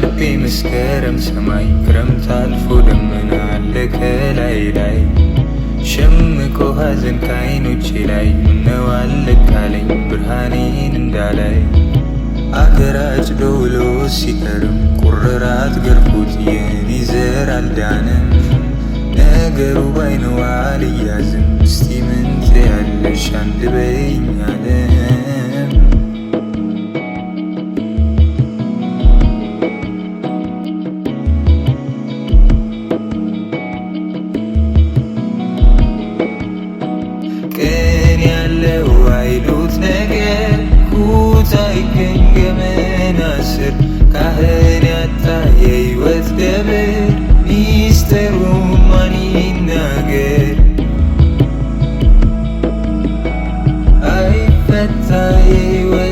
ልቤ መስከረም ሰማይ ክረምት አልፎ ደመና አለ ከላይ ላይ ሸምቆ ሐዘን ከዓይኖቼ ላይ ምነው አለቃለኝ ብርሃኔን እንዳላይ አገር አጭዶ ውሎ ሲከርም ቁርራት ገርፎት የኔ ዘር አልዳንም ነገሩ ባይነው አልያዝም እስቲ ምን ትያለሽ አንድ በይኝ ዓለም ቀን ያለው አይሉት ነገር ኩታ ይገኝ ገመና ስር ካህን ያጣ የሕይወት ገበር ሚስጥሩ ማን ይናገር አይፈታ የሕይወት